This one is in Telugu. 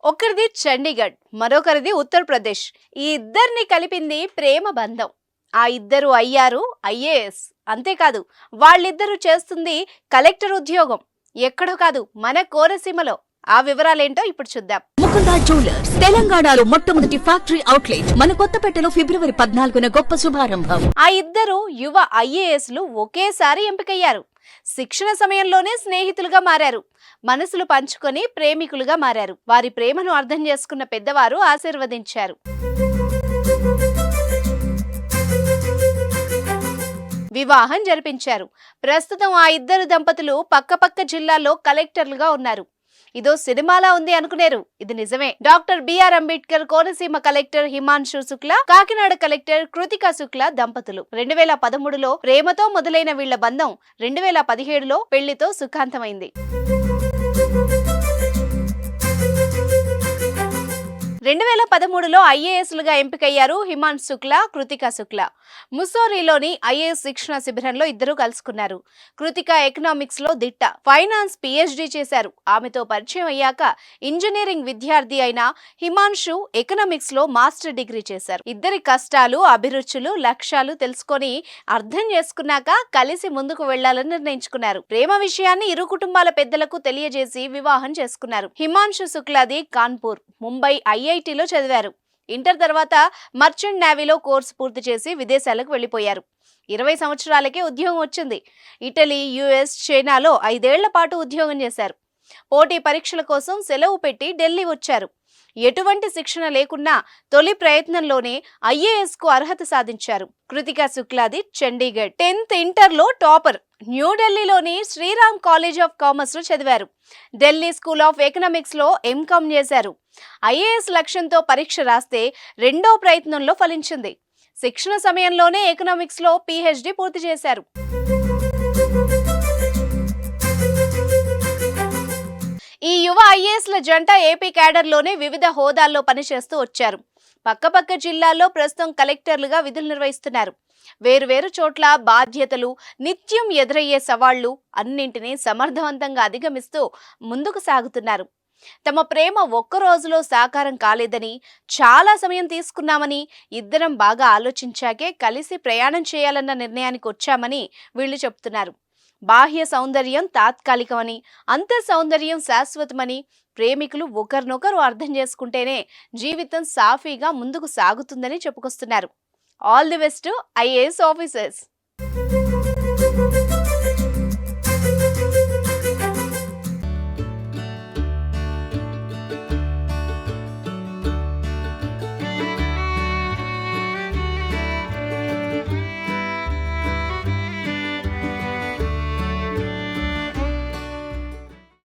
ఒకరిది చండీగఢ్, మరొకరిది ఉత్తరప్రదేశ్. ఈ ఇద్దరిని కలిపింది ప్రేమ బంధం. ఆ ఇద్దరు అయ్యారు ఐఏఎస్. అంతేకాదు, వాళ్ళిద్దరూ చేస్తుంది కలెక్టర్ ఉద్యోగం. ఎక్కడో కాదు, మన కోనసీమలో. ఆ వివరాలేంటో ఇప్పుడు చూద్దాం. ముకుందా జ్యువెలర్స్ తెలంగాణలో మొట్టమొదటి ఫ్యాక్టరీ అవుట్లెట్ మన కొత్తపేటలో ఫిబ్రవరి 14న గొప్ప శుభారంభం. ఆ ఇద్దరు యువ ఐఏఎస్లు ఒకేసారి ఎంపికయ్యారు. శిక్షణ సమయంలోనే స్నేహితులుగా మారారు. మనసులు పంచుకొని ప్రేమికులుగా మారారు. వారి ప్రేమను అర్థం చేసుకున్న పెద్దవారు ఆశీర్వదించారు. వివాహం జరిపించారు. ప్రస్తుతం ఆ ఇద్దరు దంపతులు పక్కపక్క జిల్లాల్లో కలెక్టర్లుగా ఉన్నారు. ఇదో సినిమాలా ఉంది అనుకునేరు, ఇది నిజమే. Doctor B R Ambedkar Konaseema collector Himanshu Shukla, Kakinada collector Kritika Shukla దంపతులు 2013లో ప్రేమతో మొదలైన వీళ్ల బంధం 2017లో పెళ్లితో సుఖాంతమైంది. 2013లో ఐఏఎస్లుగా ఎంపికయ్యారు హిమాన్షు శుక్లా, కృతికా శుక్లా. ముస్సోరీలోని ఐఏఎస్ శిక్షణ శిబిరంలో ఇద్దరు కలుసుకున్నారు. కృతికా ఎకనామిక్స్ లో దిట్ట, ఫైనాన్స్ పిహెచ్డి చేశారు. ఆమెతో పరిచయం అయ్యాక ఇంజనీరింగ్ విద్యార్థి అయిన హిమాన్షు ఎకనామిక్స్ లో మాస్టర్ డిగ్రీ చేశారు. ఇద్దరి కష్టాలు, అభిరుచులు, లక్ష్యాలు తెలుసుకొని అర్థం చేసుకున్నాక కలిసి ముందుకు వెళ్లాలని నిర్ణయించుకున్నారు. ప్రేమ విషయాన్ని ఇరు కుటుంబాల పెద్దలకు తెలియజేసి వివాహం చేసుకున్నారు. హిమాన్షు శుక్లాది కాన్పూర్, ముంబై ఐఐటిలో చదివారు. ఇంటర్ తర్వాత మర్చెంట్ నేవీలో కోర్సు పూర్తి చేసి విదేశాలకు వెళ్లిపోయారు. 20 సంవత్సరాలకే ఉద్యోగం వచ్చింది. ఇటలీ, యుఎస్, చైనాలో 5 ఏళ్ల పాటు ఉద్యోగం చేశారు. పోటీ పరీక్షల కోసం సెలవు పెట్టి ఢిల్లీ వచ్చారు. ఎటువంటి శిక్షణ లేకున్నా తొలి ప్రయత్నంలోనే ఐఏఎస్ కు అర్హత సాధించారు. కృతికా శుక్లాది చండీగఢ్, 10th ఇంటర్లో టాపర్. న్యూఢిల్లీలోని శ్రీరామ్ కాలేజ్ ఆఫ్ కామర్స్ లో చదివారు. ఢిల్లీ స్కూల్ ఆఫ్ ఎకనామిక్స్ లో ఎంకామ్ చేశారు. ఐఏఎస్ లక్ష్యంతో పరీక్ష రాస్తే రెండో ప్రయత్నంలో ఫలించింది. శిక్షణ సమయంలోనే ఎకనామిక్స్ లో పిహెచ్డి పూర్తి చేశారు. ఈ యువ ఐఏఎస్ల జంట ఏపీ క్యాడర్లోనే వివిధ హోదాల్లో పనిచేస్తూ వచ్చారు. పక్కపక్క జిల్లాల్లో ప్రస్తుతం కలెక్టర్లుగా విధులు నిర్వహిస్తున్నారు. వేరువేరు చోట్ల బాధ్యతలు, నిత్యం ఎదురయ్యే సవాళ్లు అన్నింటినీ సమర్థవంతంగా అధిగమిస్తూ ముందుకు సాగుతున్నారు. తమ ప్రేమ ఒక్క రోజులో సాకారం కాలేదని, చాలా సమయం తీసుకున్నామని, ఇద్దరం బాగా ఆలోచించాకే కలిసి ప్రయాణం చేయాలన్న నిర్ణయానికి వచ్చామని వీళ్లు చెప్తున్నారు. బాహ్య సౌందర్యం తాత్కాలికమని, అంతర్ సౌందర్యం శాశ్వతమని, ప్రేమికులు ఒకరినొకరు అర్థం చేసుకుంటేనే జీవితం సాఫీగా ముందుకు సాగుతుందని చెప్పుకొస్తున్నారు. All the best IAS officers.